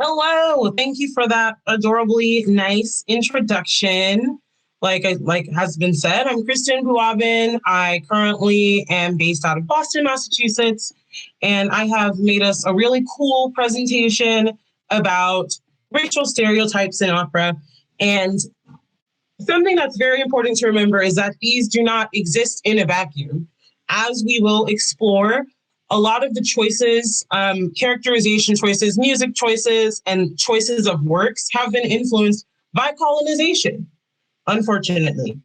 Hello, thank you for that adorably nice introduction. Like has been said, I'm Kristen Buabin. I currently am based out of Boston, Massachusetts, and I have made us a really cool presentation about racial stereotypes in opera. And something that's very important to remember is that these do not exist in a vacuum. As we will explore, a lot of the choices, characterization choices, music choices, and choices of works have been influenced by colonization, unfortunately.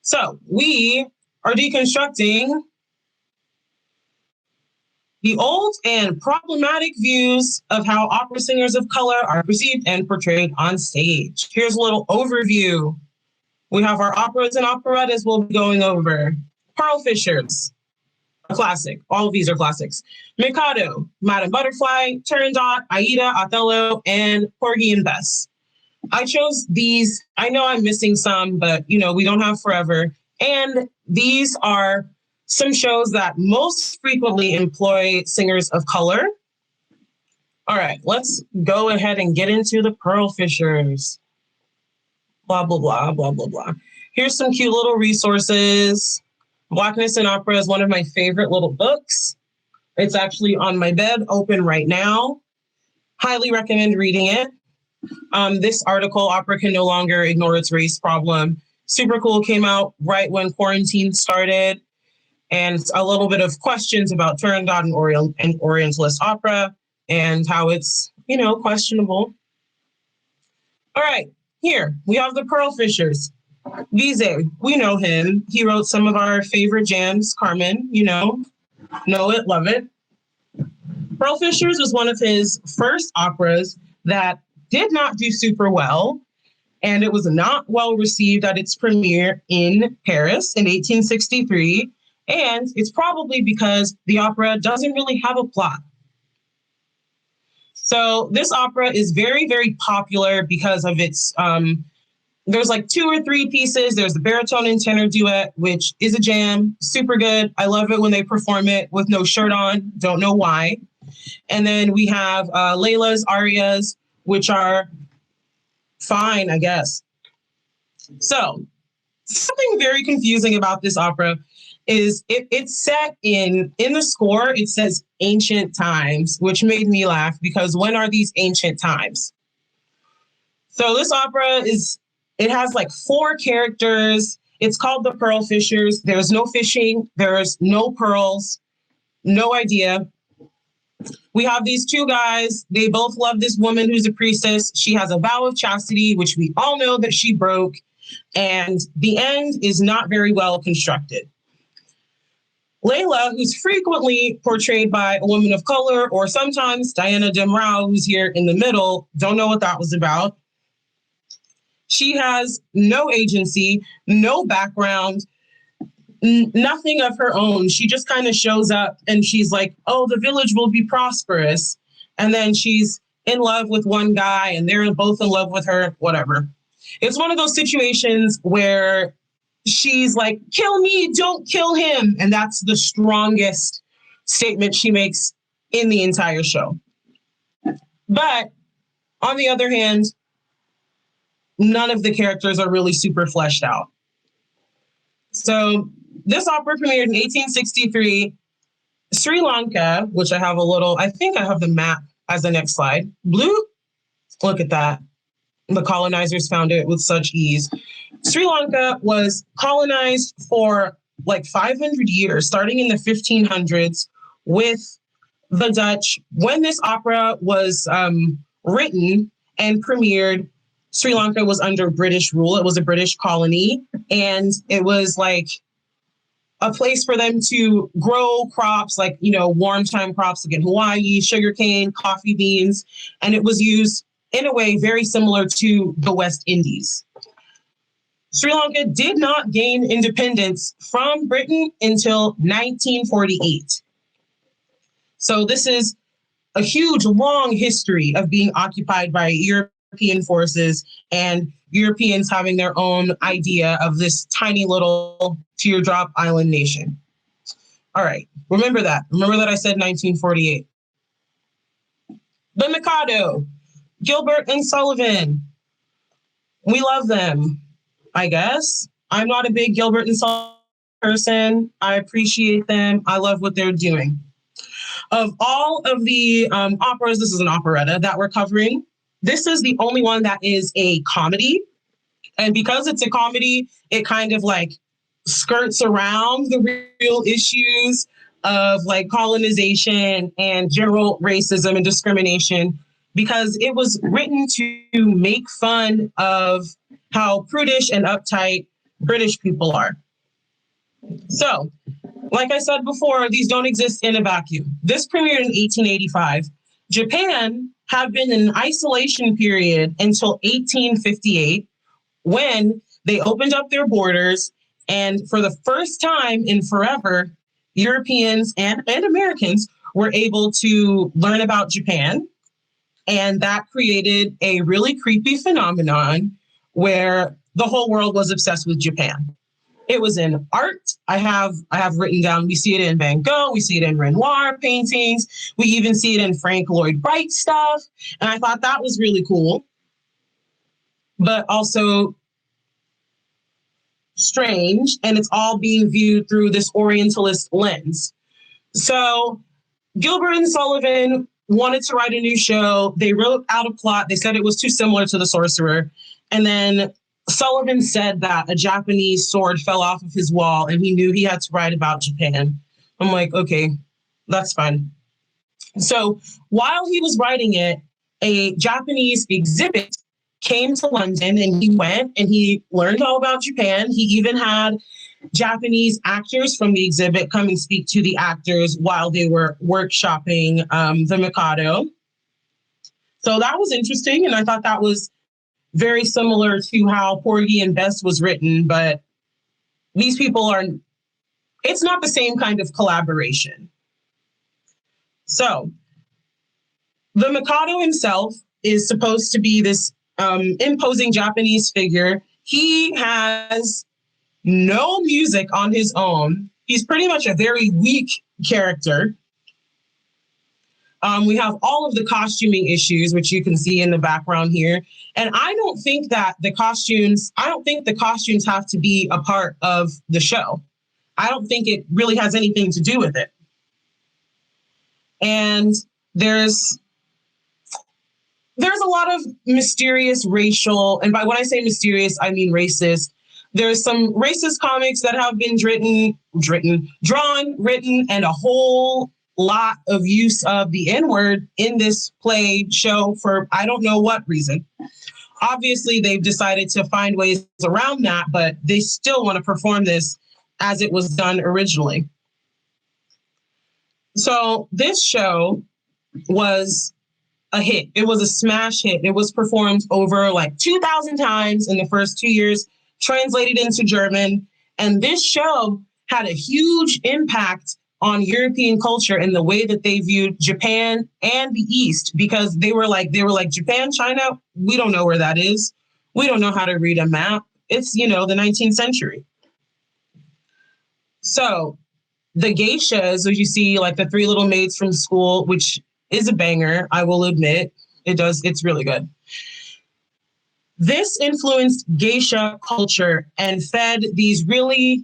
So we are deconstructing the old and problematic views of how opera singers of color are perceived and portrayed on stage. Here's a little overview. We have our operas and operettas we'll be going over. PEARLFISHERS, a classic. All of these are classics. MIKADO, Madame Butterfly, Turandot, AIDA, Othello, and PORGY and BESS. I chose these. I know I'm missing some, but we don't have forever. And these are some shows that most frequently employ singers of color. All right, let's go ahead and get into the PEARLFISHERS. Blah, blah, blah, blah, blah, blah. Here's some cute little resources. Blackness in Opera is one of my favorite little books. It's actually on my bed, open right now. Highly recommend reading it. This article, Opera Can No Longer Ignore Its Race Problem, super cool, came out right when quarantine started. And a little bit of questions about Turandot and Orientalist opera and how it's, questionable. All right, here we have the PEARLFISHERS. Vise, we know him. He wrote some of our favorite jams, Carmen, know it, love it. PEARLFISHERS was one of his first operas that did not do super well, and it was not well received at its premiere in Paris in 1863. And it's probably because the opera doesn't really have a plot. So this opera is very, very popular because of its, there's like 2 or 3 pieces. There's the baritone and tenor duet, which is a jam, super good. I love it when they perform it with no shirt on, don't know why. And then we have Layla's arias, which are fine, I guess. So something very confusing about this opera is it's set in the score, it says ancient times, which made me laugh because when are these ancient times? So this opera it has like 4 characters. It's called the PEARLFISHERS. There's no fishing, there's no pearls, no idea. We have these 2 guys. They both love this woman who's a priestess. She has a vow of chastity, which we all know that she broke. And the end is not very well constructed. Layla, who's frequently portrayed by a woman of color, or sometimes Diana Demrau, who's here in the middle, don't know what that was about. She has no agency, no background, nothing of her own. She just kind of shows up and she's like, oh, the village will be prosperous. And then she's in love with one guy and they're both in love with her, whatever. It's one of those situations where she's like, kill me, don't kill him. And that's the strongest statement she makes in the entire show. But on the other hand, none of the characters are really super fleshed out. So this opera premiered in 1863. Sri Lanka, which I think I have the map as the next slide. Blue, look at that. The colonizers found it with such ease. Sri Lanka was colonized for like 500 years, starting in the 1500s with the Dutch. When this opera was written and premiered, Sri Lanka was under British rule. It was a British colony, and it was like a place for them to grow crops like, warm time crops like in Hawaii, sugarcane, coffee beans, and it was used in a way very similar to the West Indies. Sri Lanka did not gain independence from Britain until 1948. So this is a huge, long history of being occupied by European forces and Europeans having their own idea of this tiny little teardrop island nation. All right, remember that. Remember that I said 1948. The Mikado, Gilbert and Sullivan. We love them, I guess. I'm not a big Gilbert and Sullivan person. I appreciate them. I love what they're doing. Of all of the operas, this is an operetta that we're covering. This is the only one that is a comedy. And because it's a comedy, it kind of like skirts around the real issues of like colonization and general racism and discrimination, because it was written to make fun of how prudish and uptight British people are. So, like I said before, these don't exist in a vacuum. This premiered in 1885. Japan had been in an isolation period until 1858, when they opened up their borders, and for the first time in forever, Europeans and Americans were able to learn about Japan. And that created a really creepy phenomenon where the whole world was obsessed with Japan. It was in art. I have written down, we see it in Van Gogh, we see it in Renoir paintings, we even see it in Frank Lloyd Wright stuff. And I thought that was really cool, but also strange. And it's all being viewed through this Orientalist lens. So Gilbert and Sullivan wanted to write a new show. They wrote out a plot. They said it was too similar to The Sorcerer. And then Sullivan said that a Japanese sword fell off of his wall and he knew he had to write about Japan. I'm like, okay, that's fine. So while he was writing it, a Japanese exhibit came to London, and he went and he learned all about Japan. He even had Japanese actors from the exhibit come and speak to the actors while they were workshopping the Mikado. So that was interesting. And I thought that was very similar to how Porgy and Bess was written, but these people it's not the same kind of collaboration. So the Mikado himself is supposed to be this imposing Japanese figure. He has no music on his own. He's pretty much a very weak character. We have all of the costuming issues, which you can see in the background here. And I don't think the costumes have to be a part of the show. I don't think it really has anything to do with it. And there's a lot of mysterious racial, and by when I say mysterious, I mean racist. There's some racist comics that have been drawn, written, and a whole lot of use of the N-word in this play show for I don't know what reason. Obviously, they've decided to find ways around that, but they still want to perform this as it was done originally. So this show was a hit. It was a smash hit. It was performed over like 2,000 times in the first 2 years, translated into German. And this show had a huge impact on European culture and the way that they viewed Japan and the East, because they were like, Japan, China, we don't know where that is. We don't know how to read a map. It's, the 19th century. So the geishas, as you see, like the Three Little Maids from School, which is a banger, I will admit. It's really good. This influenced geisha culture and fed these really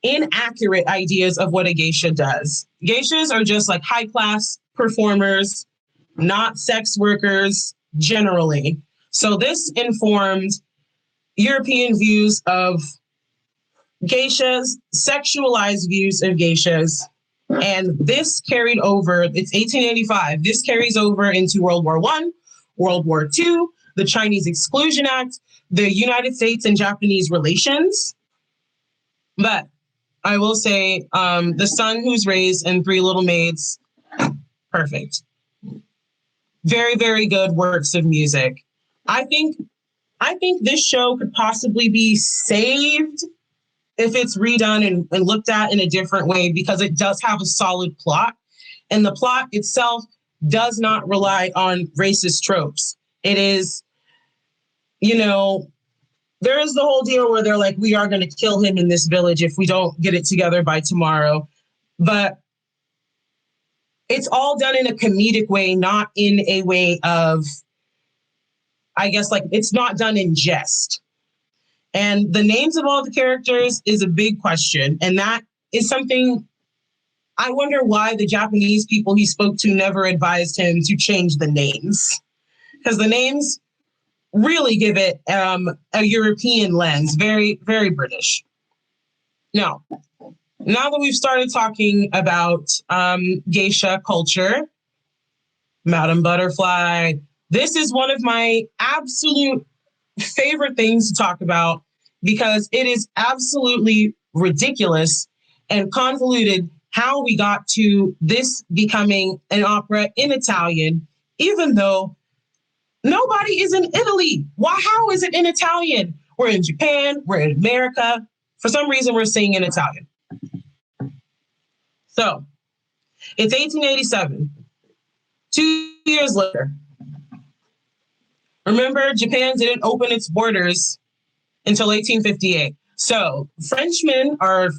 inaccurate ideas of what a geisha does. Geishas are just like high-class performers, not sex workers generally. So this informed European views of geishas, sexualized views of geishas, and this carried over, it's 1885, this carries over into World War I, World War II, the Chinese Exclusion Act, the United States and Japanese relations. But I will say, The Son Who's Raised and Three Little Maids, perfect. Very, very good works of music. I think this show could possibly be saved if it's redone and looked at in a different way, because it does have a solid plot. And the plot itself does not rely on racist tropes. It is, there is the whole deal where they're like, we are going to kill him in this village if we don't get it together by tomorrow. But it's all done in a comedic way, not in a way of, I guess, like it's not done in jest. And the names of all the characters is a big question. And that is something I wonder why the Japanese people he spoke to never advised him to change the names. Because the names really give it a European lens, very, very British. Now that we've started talking about geisha culture, Madame Butterfly, this is one of my absolute favorite things to talk about because it is absolutely ridiculous and convoluted how we got to this becoming an opera in Italian, even though nobody is in Italy. Why? How is it in Italian? We're in Japan, we're in America. For some reason, we're singing in Italian. So it's 1887. 2 years later. Remember, Japan didn't open its borders until 1858. So Frenchmen are,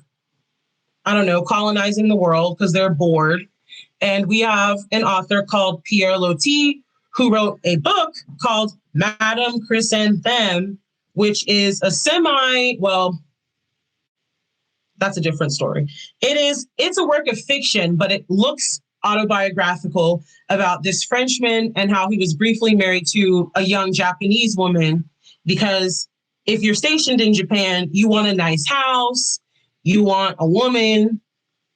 colonizing the world because they're bored. And we have an author called Pierre Loti who wrote a book called Madame Chrysanthème, which is a that's a different story. It's a work of fiction, but it looks autobiographical about this Frenchman and how he was briefly married to a young Japanese woman. Because if you're stationed in Japan, you want a nice house, you want a woman,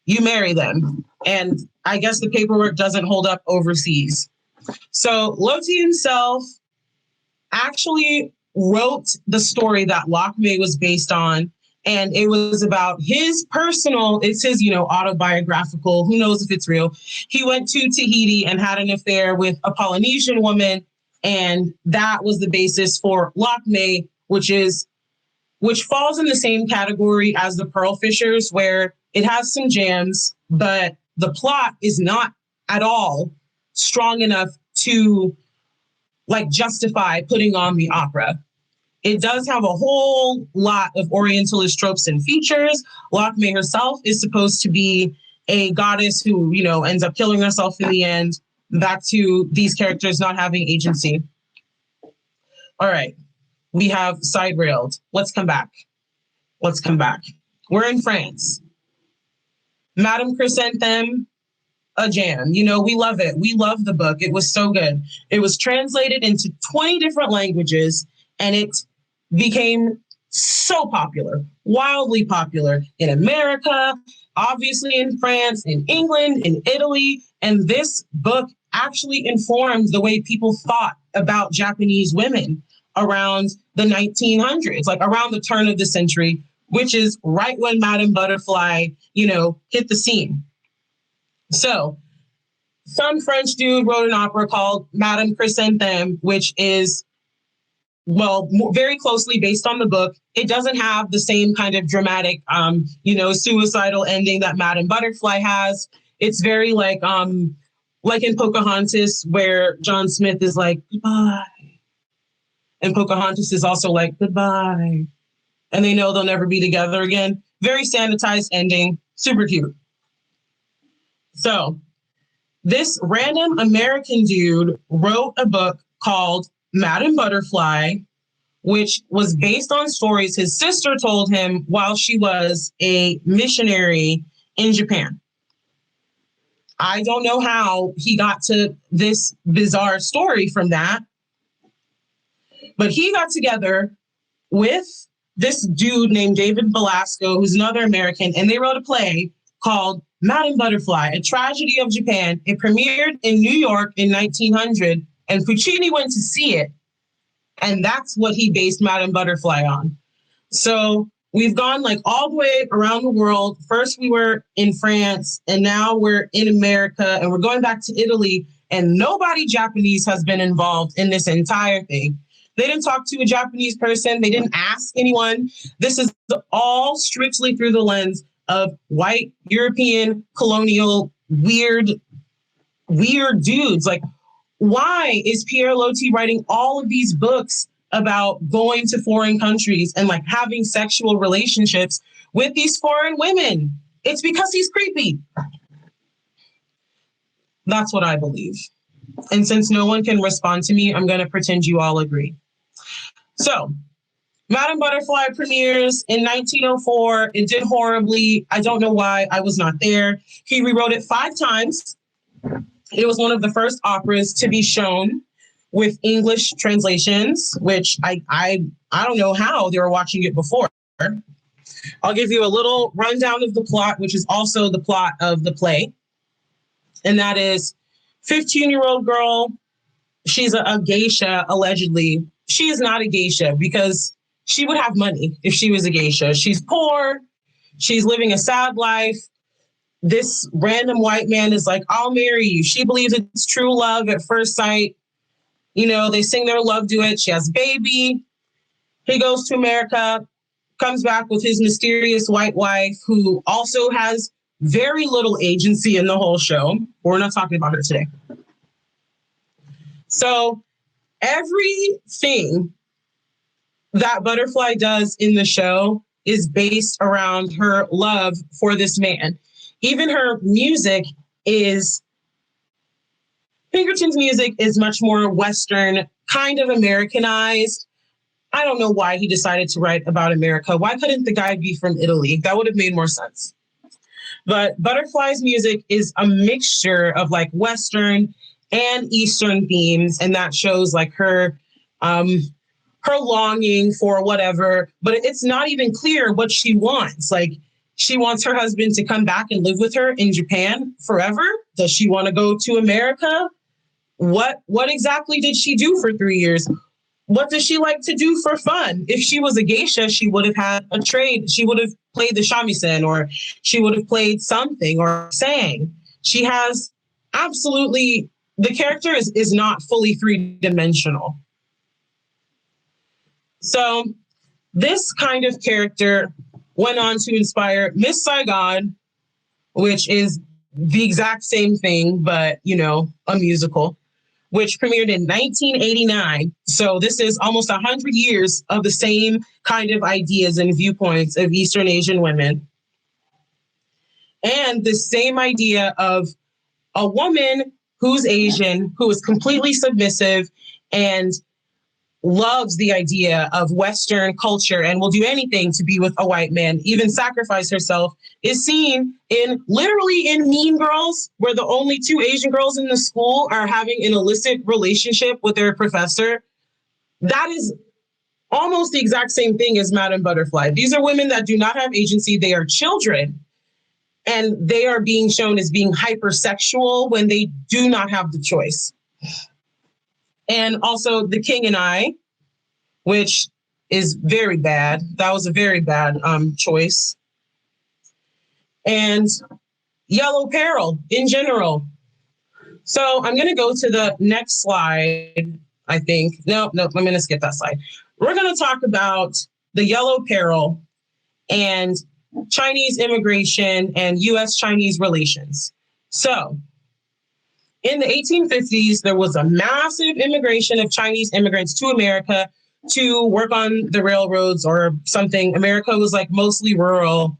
you marry them. And I guess the paperwork doesn't hold up overseas. So Loti himself actually wrote the story that Lakme was based on. And it was about his autobiographical, who knows if it's real. He went to Tahiti and had an affair with a Polynesian woman. And that was the basis for Lakme, which falls in the same category as the PEARLFISHERS, where it has some jams, but the plot is not at all strong enough to justify putting on the opera. It does have a whole lot of Orientalist tropes and features. Lakme herself is supposed to be a goddess who, ends up killing herself in the end. Back to these characters not having agency. All right, we have side railed. Let's come back. We're in France. Madame Chrysanthème, a jam. We love it. We love the book. It was so good. It was translated into 20 different languages, and it became so popular, wildly popular in America, obviously in France, in England, in Italy. And this book actually informed the way people thought about Japanese women around the 1900s, around the turn of the century, which is right when Madame Butterfly, hit the scene. So some French dude wrote an opera called Madame Chrysanthème, which is very closely based on the book. It doesn't have the same kind of dramatic, suicidal ending that Madame Butterfly has. It's very like in Pocahontas, where John Smith is like, goodbye. And Pocahontas is also like, goodbye. And they know they'll never be together again. Very sanitized ending, super cute. So this random American dude wrote a book called Madame Butterfly, which was based on stories his sister told him while she was a missionary in Japan. I don't know how he got to this bizarre story from that, but he got together with this dude named David Belasco, who's another American, and they wrote a play called Madame Butterfly, A Tragedy of Japan. It premiered in New York in 1900, and Puccini went to see it, and that's what he based Madame Butterfly on. So we've gone all the way around the world. First we were in France, and now we're in America, and we're going back to Italy, and nobody Japanese has been involved in this entire thing. They didn't talk to a Japanese person. They didn't ask anyone. This is all strictly through the lens of white, European, colonial, weird dudes. Why is Pierre Loti writing all of these books about going to foreign countries and having sexual relationships with these foreign women? It's because he's creepy. That's what I believe. And since no one can respond to me, I'm going to pretend you all agree. So, Madame Butterfly premieres in 1904. It did horribly. I don't know why. I was not there. He rewrote it 5 times. It was one of the first operas to be shown with English translations, which I don't know how they were watching it before. I'll give you a little rundown of the plot, which is also the plot of the play. And that is 15-year-old girl. She's a geisha, allegedly. She is not a geisha because she would have money if she was a geisha. She's poor. She's living a sad life. This random white man is like, I'll marry you. She believes it's true love at first sight. You know, they sing their love duet. She has a baby. He goes to America, comes back with his mysterious white wife who also has very little agency in the whole show. We're not talking about her today. So everything that Butterfly does in the show is based around her love for this man. Even her music is, Pinkerton's music is much more Western, kind of Americanized. I don't know why he decided to write about America. Why couldn't the guy be from Italy? That would have made more sense. But Butterfly's music is a mixture of like Western and Eastern themes, and that shows like her longing for whatever, but it's not even clear what she wants. Like, she wants her husband to come back and live with her in Japan forever. Does she want to go to America? What exactly did she do for 3 years? What does she like to do for fun? If she was a geisha, she would have had a trade. She would have played the shamisen, or she would have played something or sang. She has absolutely, the character is not fully three-dimensional. So this kind of character went on to inspire Miss Saigon, which is the exact same thing, but, you know, a musical, which premiered in 1989. So this is almost 100 years of the same kind of ideas and viewpoints of Eastern Asian women. And the same idea of a woman who's Asian, who is completely submissive and loves the idea of Western culture and will do anything to be with a white man, even sacrifice herself, is seen literally in Mean Girls, where the only 2 Asian girls in the school are having an illicit relationship with their professor. That is almost the exact same thing as Madame Butterfly. These are women that do not have agency. They are children, and they are being shown as being hypersexual when they do not have the choice. And also The King and I, which is very bad. That was a very bad choice. And Yellow Peril in general. So I'm going to go to the next slide, I think. No, I'm going to skip that slide. We're going to talk about the Yellow Peril and Chinese immigration and U.S.-Chinese relations. So in the 1850s, there was a massive immigration of Chinese immigrants to America to work on the railroads or something. America was like mostly rural.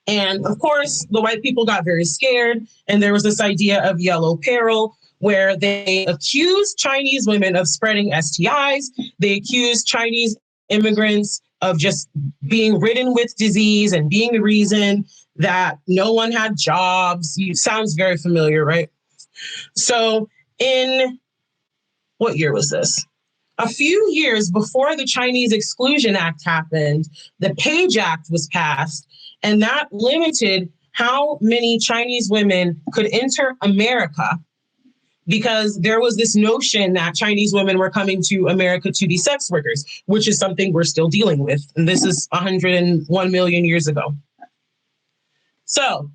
And of course, the white people got very scared. And there was this idea of Yellow Peril, where they accused Chinese women of spreading STIs. They accused Chinese immigrants of just being ridden with disease and being the reason that no one had jobs. Sounds very familiar, right? So in, what year was this? A few years before the Chinese Exclusion Act happened, the Page Act was passed, and that limited how many Chinese women could enter America, because there was this notion that Chinese women were coming to America to be sex workers, which is something we're still dealing with. And this is 101 million years ago. So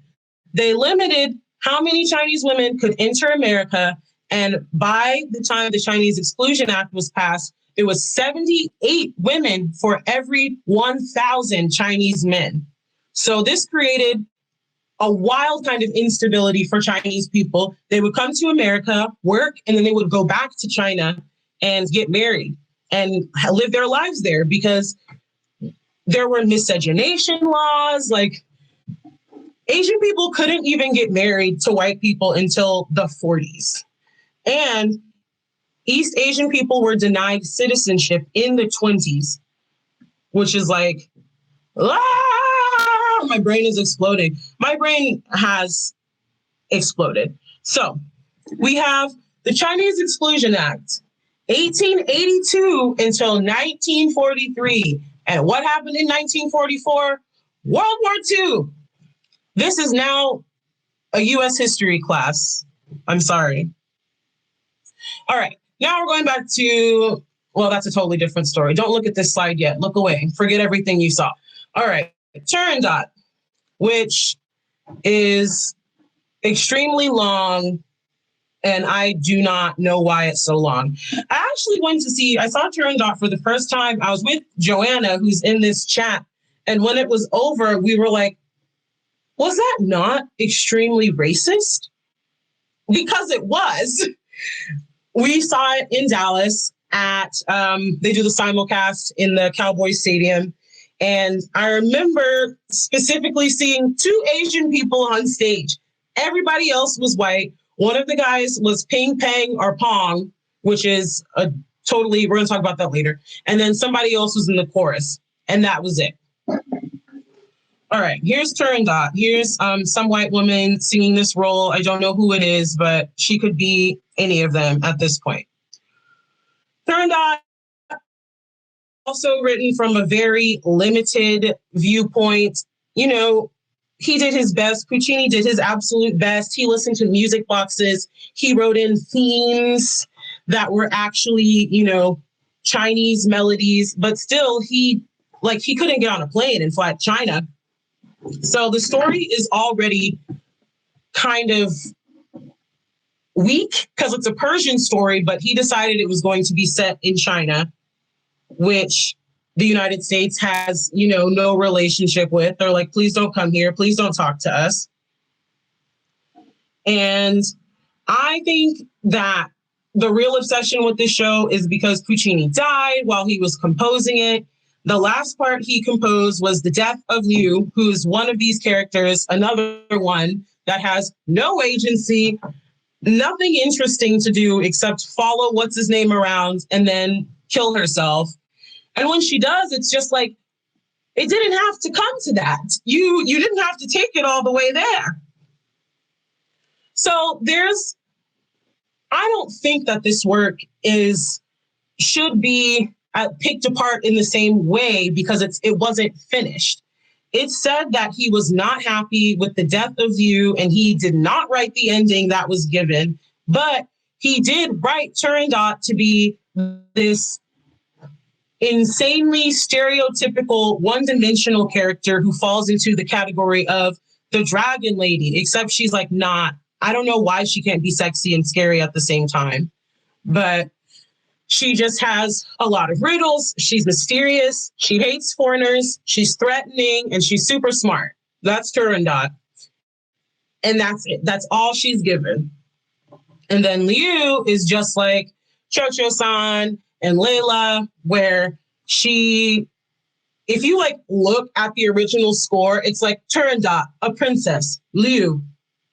they limited how many Chinese women could enter America. And by the time the Chinese Exclusion Act was passed, it was 78 women for every 1,000 Chinese men. So this created a wild kind of instability for Chinese people. They would come to America, work, and then they would go back to China and get married and live their lives there, because there were miscegenation laws. Like, Asian people couldn't even get married to white people until the 40s. And East Asian people were denied citizenship in the 20s, which is like, ah, my brain is exploding. My brain has exploded. So we have the Chinese Exclusion Act, 1882 until 1943. And what happened in 1944? World War II. This is now a U.S. history class. I'm sorry. All right. Now we're going back to, well, that's a totally different story. Don't look at this slide yet. Look away. Forget everything you saw. All right. Turandot, which is extremely long, and I do not know why it's so long. I actually went to see, I saw Turandot for the first time. I was with Joanna, who's in this chat. And when it was over, we were like, was that not extremely racist? Because it was. We saw it in Dallas at, they do the simulcast in the Cowboys Stadium. And I remember specifically seeing 2 Asian people on stage. Everybody else was white. One of the guys was Ping Pang or Pong, which is a totally, we're going to talk about that later. And then somebody else was in the chorus. And that was it. All right, here's Turandot. Here's some white woman singing this role. I don't know who it is, but she could be any of them at this point. Turandot, also written from a very limited viewpoint. You know, he did his best. Puccini did his absolute best. He listened to music boxes. He wrote in themes that were actually, you know, Chinese melodies, but still he couldn't get on a plane and fly to China. So the story is already kind of weak because it's a Persian story, but he decided it was going to be set in China, which the United States has, you know, no relationship with. They're like, please don't come here. Please don't talk to us. And I think that the real obsession with this show is because Puccini died while he was composing it. The last part he composed was the death of Liu, who's one of these characters, another one that has no agency, nothing interesting to do except follow what's his name around and then kill herself. And when she does, it's just like, it didn't have to come to that. You didn't have to take it all the way there. So I don't think that this work should be picked apart in the same way because it wasn't finished. It said that he was not happy with the death of Liu and he did not write the ending that was given, but he did write Turandot to be this insanely stereotypical one-dimensional character who falls into the category of the dragon lady, except she's like not. I don't know why she can't be sexy and scary at the same time, but she just has a lot of riddles. She's mysterious. She hates foreigners. She's threatening and she's super smart. That's Turandot. And that's it. That's all she's given. And then Liu is just like Cho-Cho-san and Layla, where if you like look at the original score, it's like Turandot, a princess, Liu,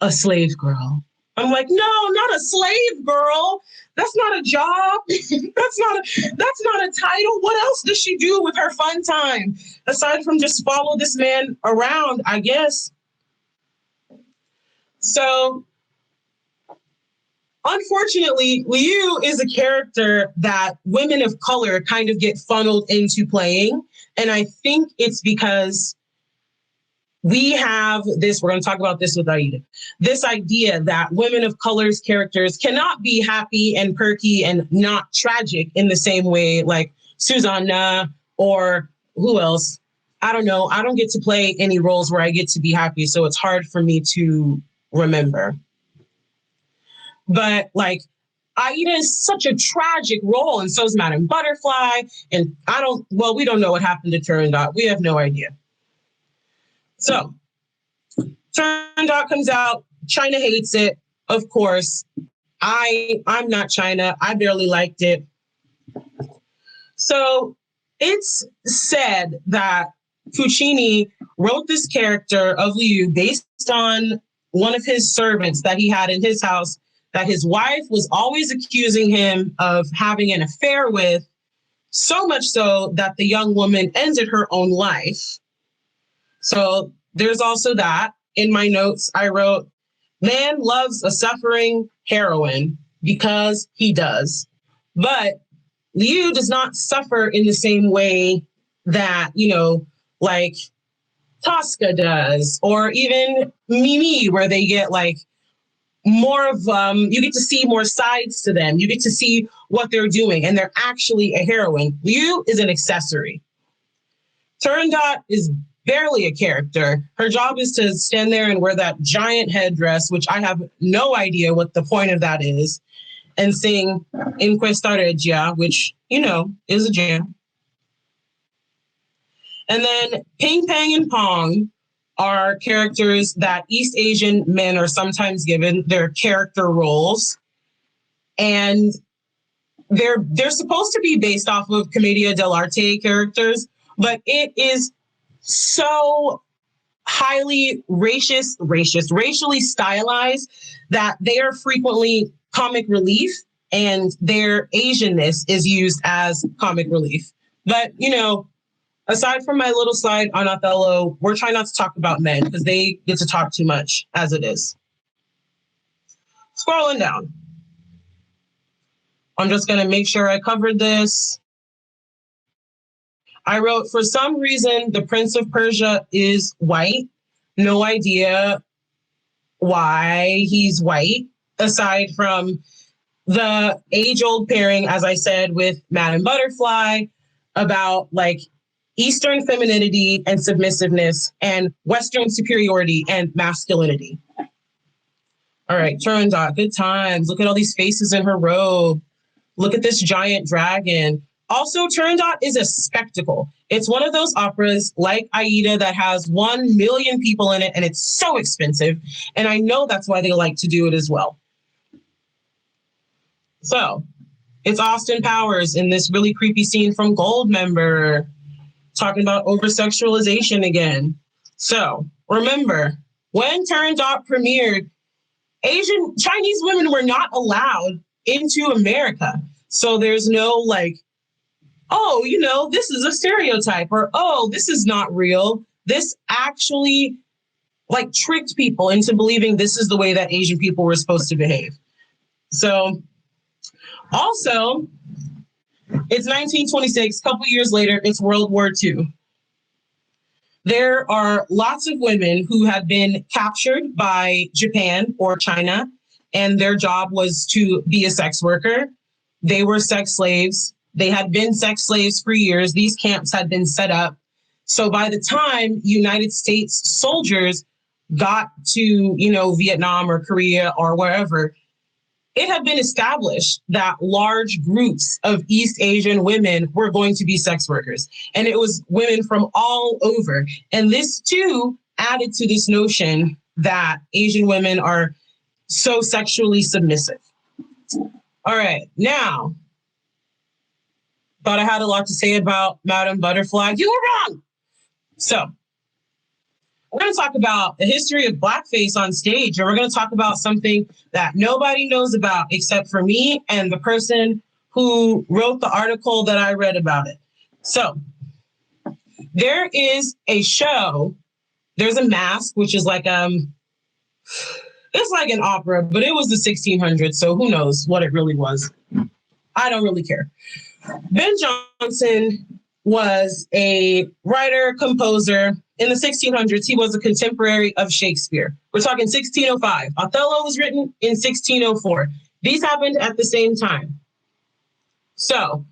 a slave girl. I'm like, no, not a slave girl. That's not a job. That's not a title. What else does she do with her fun time aside from just follow this man around, I guess? So unfortunately, Liu is a character that women of color kind of get funneled into playing. And I think it's because we have this, we're going to talk about this with AIDA, this idea that women of color's characters cannot be happy and perky and not tragic in the same way like Susanna or who else? I don't know. I don't get to play any roles where I get to be happy, so it's hard for me to remember. But like AIDA is such a tragic role, and so is Madame Butterfly. And we don't know what happened to Turandot. We have no idea. So Turandot comes out. China hates it, of course. I'm not China. I barely liked it. So it's said that Puccini wrote this character of Liu based on one of his servants that he had in his house that his wife was always accusing him of having an affair with, so much so that the young woman ended her own life. So there's also that. In my notes, I wrote, man loves a suffering heroine because he does. But Liu does not suffer in the same way that, like Tosca does, or even Mimi, where they get like more of, you get to see more sides to them. You get to see what they're doing, and they're actually a heroine. Liu is an accessory. Turandot is barely a character. Her job is to stand there and wear that giant headdress, which I have no idea what the point of that is, and sing In Questa Regia, which, is a jam. And then Ping Pang and Pong are characters that East Asian men are sometimes given. Their character roles. And they're supposed to be based off of Commedia dell'arte characters, but it is so highly racially stylized that they are frequently comic relief, and their Asianness is used as comic relief. But, aside from my little slide on Othello, we're trying not to talk about men because they get to talk too much as it is. Scrolling down. I'm just going to make sure I covered this. I wrote, for some reason, the Prince of Persia is white. No idea why he's white, aside from the age-old pairing, as I said, with Madame Butterfly, about like Eastern femininity and submissiveness and Western superiority and masculinity. All right, Turandot, good times. Look at all these faces in her robe. Look at this giant dragon. Also, Turandot is a spectacle. It's one of those operas like AIDA that has 1 million people in it, and it's so expensive. And I know that's why they like to do it as well. So it's Austin Powers in this really creepy scene from Goldmember, talking about over-sexualization again. So remember, when Turandot premiered, Chinese women were not allowed into America. So there's no like, oh, this is a stereotype, or, oh, this is not real. This actually like tricked people into believing this is the way that Asian people were supposed to behave. So also, it's 1926, a couple years later, it's World War II. There are lots of women who have been captured by Japan or China, and their job was to be a sex worker. They were sex slaves. They had been sex slaves for years. These camps had been set up. So by the time United States soldiers got to, Vietnam or Korea or wherever, it had been established that large groups of East Asian women were going to be sex workers. And it was women from all over. And this too added to this notion that Asian women are so sexually submissive. All right, now, thought I had a lot to say about Madame Butterfly. You were wrong. So we're going to talk about the history of blackface on stage, and we're going to talk about something that nobody knows about except for me and the person who wrote the article that I read about it. So there is a show, there's a mask, which is like, it's like an opera, but it was the 1600s, so who knows what it really was. I don't really care. Ben Jonson was a writer, composer. In the 1600s, he was a contemporary of Shakespeare. We're talking 1605. Othello was written in 1604. These happened at the same time. So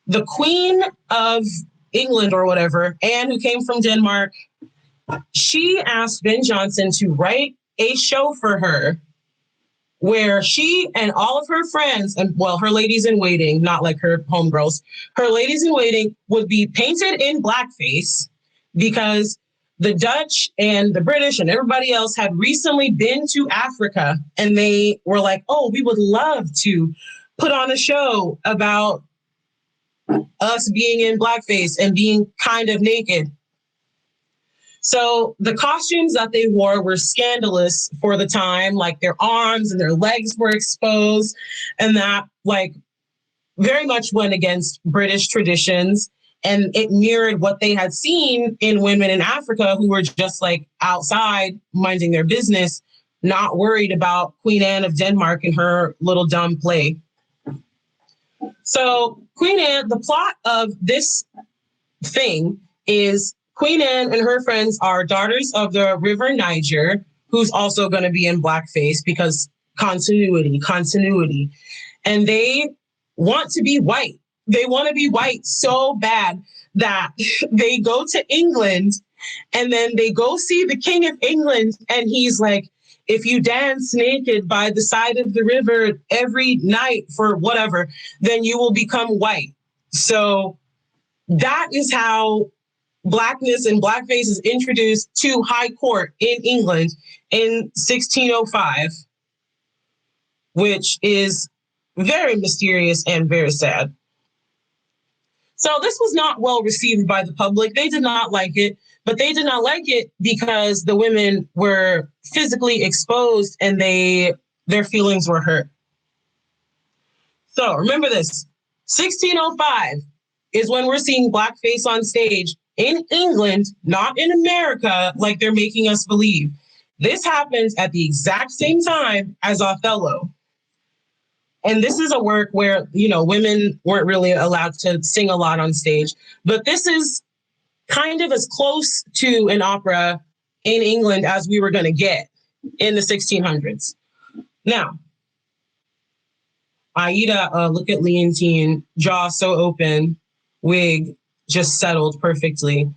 the Queen of England or whatever, Anne, who came from Denmark, she asked Ben Jonson to write a show for her where she and all of her friends, and well, her ladies in waiting, not like her homegirls, her ladies in waiting would be painted in blackface because the Dutch and the British and everybody else had recently been to Africa, and they were like, oh, we would love to put on a show about us being in blackface and being kind of naked. So the costumes that they wore were scandalous for the time, like their arms and their legs were exposed, and that like very much went against British traditions. And it mirrored what they had seen in women in Africa who were just like outside minding their business, not worried about Queen Anne of Denmark and her little dumb play. So Queen Anne, the plot of this thing is Queen Anne and her friends are daughters of the River Niger, who's also going to be in blackface because continuity. And they want to be white. They want to be white so bad that they go to England and then they go see the King of England. And he's like, if you dance naked by the side of the river every night for whatever, then you will become white. So that is how blackness and blackface is introduced to high court in England in 1605, which is very mysterious and very sad. So this was not well received by the public. They did not like it, but they did not like it because the women were physically exposed and their feelings were hurt. So remember this, 1605 is when we're seeing blackface on stage in England, not in America, like they're making us believe. This happens at the exact same time as Othello. And this is a work where, you know, women weren't really allowed to sing a lot on stage, but this is kind of as close to an opera in England as we were going to get in the 1600s. Now, Aida, look at Leontine, jaw so open, wig just settled perfectly.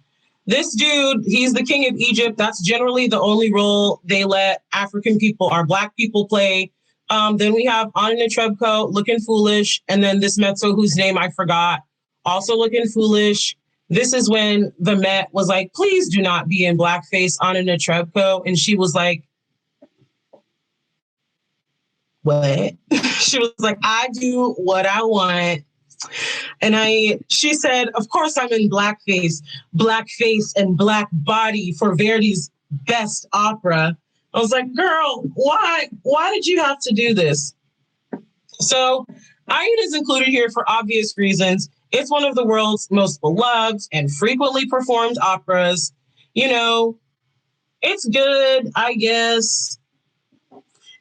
This dude, he's the king of Egypt. That's generally the only role they let African people or Black people play. Then we have Anna Netrebko looking foolish. And then this mezzo whose name I forgot, also looking foolish. This is when the Met was like, please do not be in blackface, Anna Netrebko. And she was like, what? She was like, I do what I want. And she said, of course I'm in blackface and black body for Verdi's best opera. I was like, girl, why did you have to do this? So AIDA is included here for obvious reasons. It's one of the world's most beloved and frequently performed operas. You know, it's good, I guess.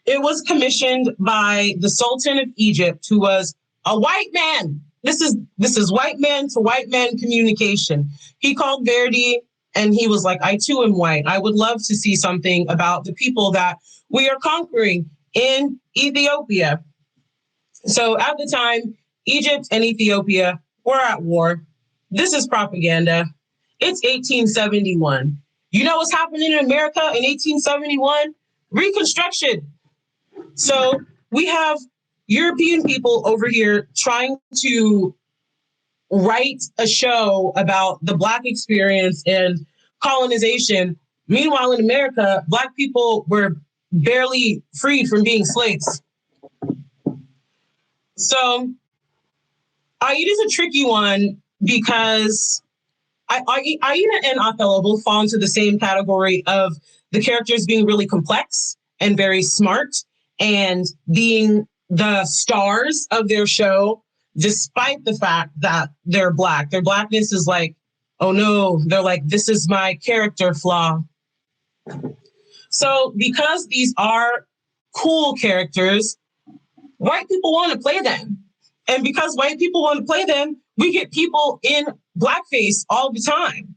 It was commissioned by the Sultan of Egypt, who was a white man. This is white man to white man communication. He called Verdi and he was like, I too am white. I would love to see something about the people that we are conquering in Ethiopia. So at the time, Egypt and Ethiopia were at war. This is propaganda. It's 1871. You know what's happening in America in 1871? Reconstruction. So we have European people over here trying to write a show about the Black experience and colonization. Meanwhile, in America, Black people were barely freed from being slaves. So AIDA is a tricky one because AIDA and Othello both fall into the same category of the characters being really complex and very smart and being the stars of their show, despite the fact that they're Black. Their Blackness is like, oh no, they're like, this is my character flaw. So because these are cool characters, white people want to play them. And because white people want to play them, we get people in blackface all the time.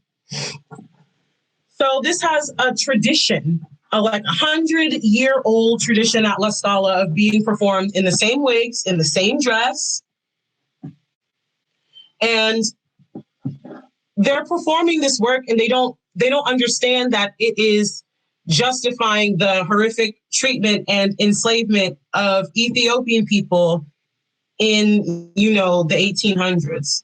So this has a tradition, a like 100-year-old tradition at La Scala of being performed in the same wigs, in the same dress. And they're performing this work and they don't understand that it is justifying the horrific treatment and enslavement of Ethiopian people in, you know, the 1800s.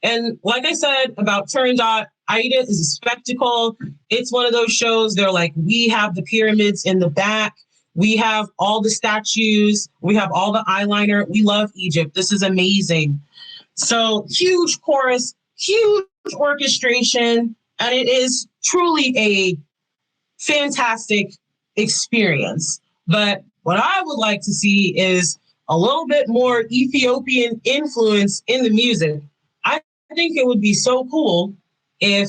And like I said about Turandot, AIDA is a spectacle. It's one of those shows, they're like, we have the pyramids in the back. We have all the statues. We have all the eyeliner. We love Egypt. This is amazing. So huge chorus, huge orchestration. And it is truly a fantastic experience. But what I would like to see is a little bit more Ethiopian influence in the music. I think it would be so cool if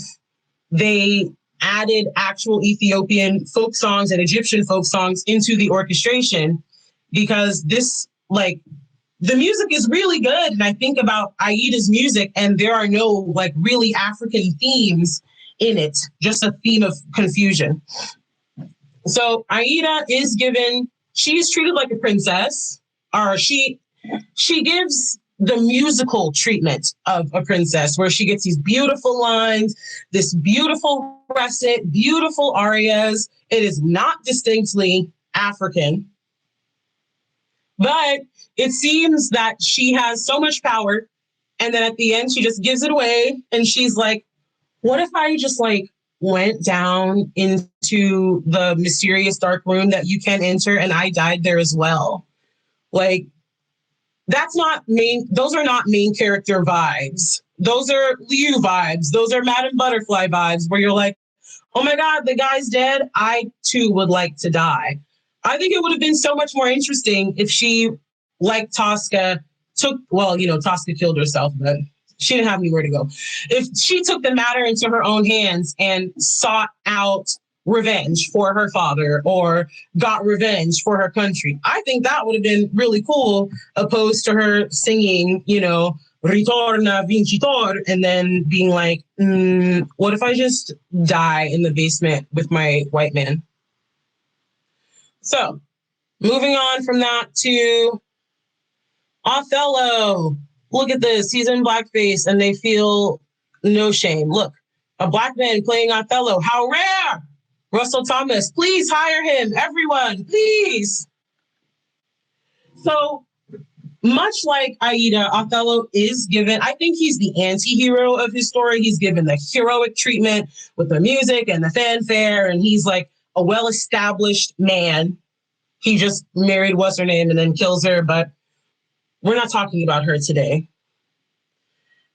they added actual Ethiopian folk songs and Egyptian folk songs into the orchestration, because this, like, the music is really good. And I think about AIDA's music, and there are no like really African themes in it, just a theme of confusion. So AIDA is given, she's treated like a princess, or she gives the musical treatment of a princess, where she gets these beautiful lines, this beautiful recit, beautiful arias. It is not distinctly African, but it seems that she has so much power, and then at the end she just gives it away, and she's like, what if I just like went down into the mysterious dark room that you can't enter and I died there as well? Like, that's not main, those are not main character vibes. Those are Liu vibes. Those are Madame Butterfly vibes, where you're like, oh my God, the guy's dead. I too would like to die. I think it would have been so much more interesting if she, like Tosca, took, well, you know, Tosca killed herself, but she didn't have anywhere to go. If she took the matter into her own hands and sought out revenge for her father, or got revenge for her country, I think that would have been really cool, opposed to her singing, you know, Ritorna Vincitor, and then being like, what if I just die in the basement with my white man? So moving on from that to Othello. Look at this. He's in blackface and they feel no shame. Look, a black man playing Othello. How rare! Russell Thomas, please hire him. Everyone, please. So much like AIDA, Othello is given, I think he's the anti-hero of his story. He's given the heroic treatment with the music and the fanfare, and he's like a well-established man. He just married what's her name and then kills her, but we're not talking about her today.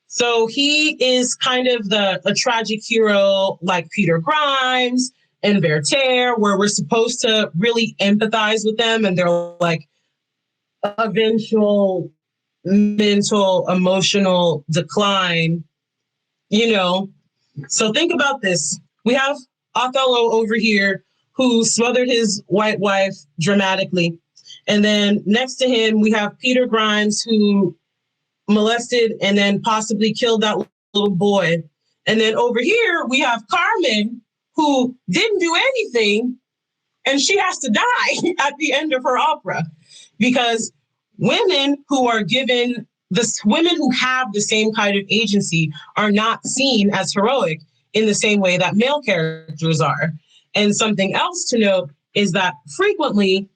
So he is kind of a tragic hero like Peter Grimes and Werther, where we're supposed to really empathize with them, and they're like eventual mental, emotional decline, you know. So think about this. We have Othello over here who smothered his white wife dramatically. And then next to him, we have Peter Grimes, who molested and then possibly killed that little boy. And then over here, we have Carmen, who didn't do anything, and she has to die at the end of her opera, because women who are given this, women who have the same kind of agency are not seen as heroic in the same way that male characters are. And something else to note is that frequently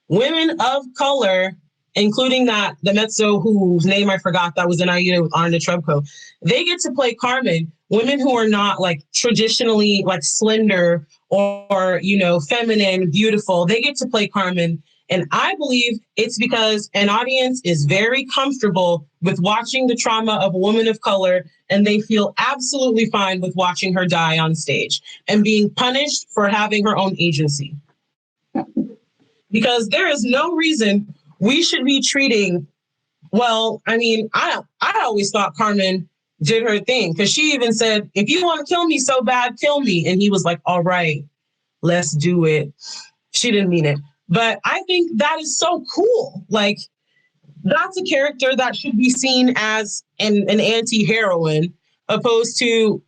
women of color, including the mezzo whose name I forgot that was in AIDA with Arna Trebko, they get to play Carmen. Women who are not like traditionally like slender or, you know, feminine, beautiful, they get to play Carmen. And I believe it's because an audience is very comfortable with watching the trauma of a woman of color, and they feel absolutely fine with watching her die on stage and being punished for having her own agency. Because there is no reason we should be treating, well, I mean, I always thought Carmen did her thing, because she even said, if you want to kill me so bad, kill me. And he was like, all right, let's do it. She didn't mean it. But I think that is so cool. Like, that's a character that should be seen as an anti-heroine, opposed to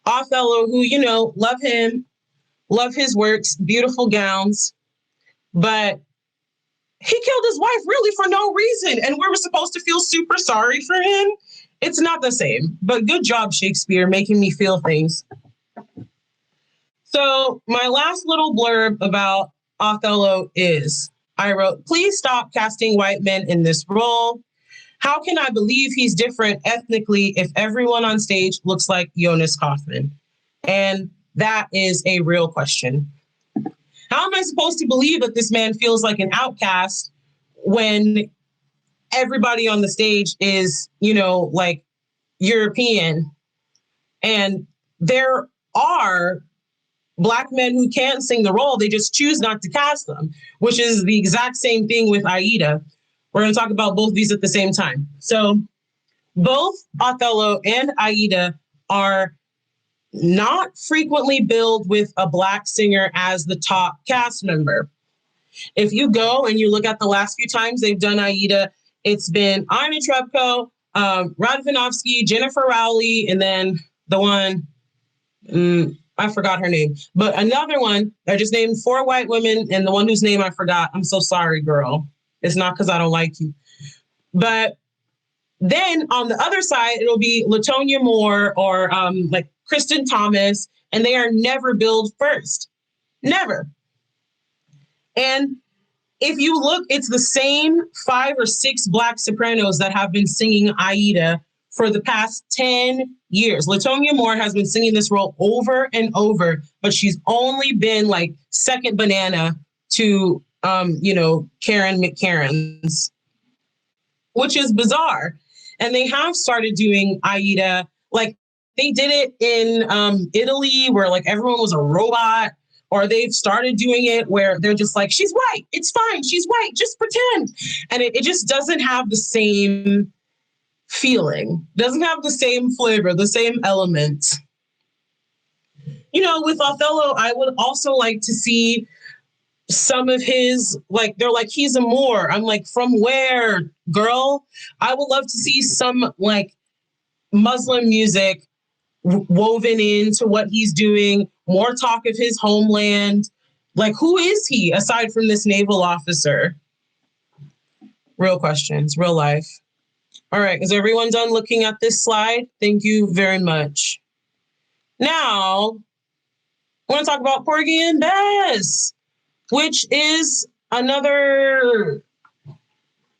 Othello, who, you know, love him, love his works, beautiful gowns, but he killed his wife really for no reason, and we were supposed to feel super sorry for him. It's not the same, but good job, Shakespeare, making me feel things. So my last little blurb about Othello is, I wrote, please stop casting white men in this role. How can I believe he's different ethnically if everyone on stage looks like Jonas Kaufman? And that is a real question. How am I supposed to believe that this man feels like an outcast when everybody on the stage is, you know, like European, and they're are Black men who can sing the role. They just choose not to cast them, which is the exact same thing with AIDA. We're going to talk about both these at the same time. So both Othello and AIDA are not frequently billed with a Black singer as the top cast member. If you go and you look at the last few times they've done AIDA, it's been Ina Trebko, Radvanovsky, Jennifer Rowley, and then the one, I forgot her name, but another one, I just named 4 white women, and the one whose name I forgot. I'm so sorry, girl. It's not because I don't like you. But then on the other side, it'll be LaTonya Moore or like Kristen Thomas, and they are never billed first. Never. And if you look, it's the same 5 or 6 Black sopranos that have been singing AIDA for the past 10 years. LaTonya Moore has been singing this role over and over, but she's only been like second banana to, Karen McCarran's, which is bizarre. And they have started doing AIDA, like they did it in Italy where like everyone was a robot, or they've started doing it where they're just like, she's white, it's fine, she's white, just pretend. And it just doesn't have the same feeling, doesn't have the same flavor, the same element. With Othello, I would also like to see some of his, like, they're like, he's a Moor. I'm like, from where, girl? I would love to see some like Muslim music woven into what he's doing, more talk of his homeland. Like, who is he aside from this naval officer? Real questions, real life. All right, is everyone done looking at this slide? Thank you very much. Now, I want to talk about Porgy and Bess, which is another,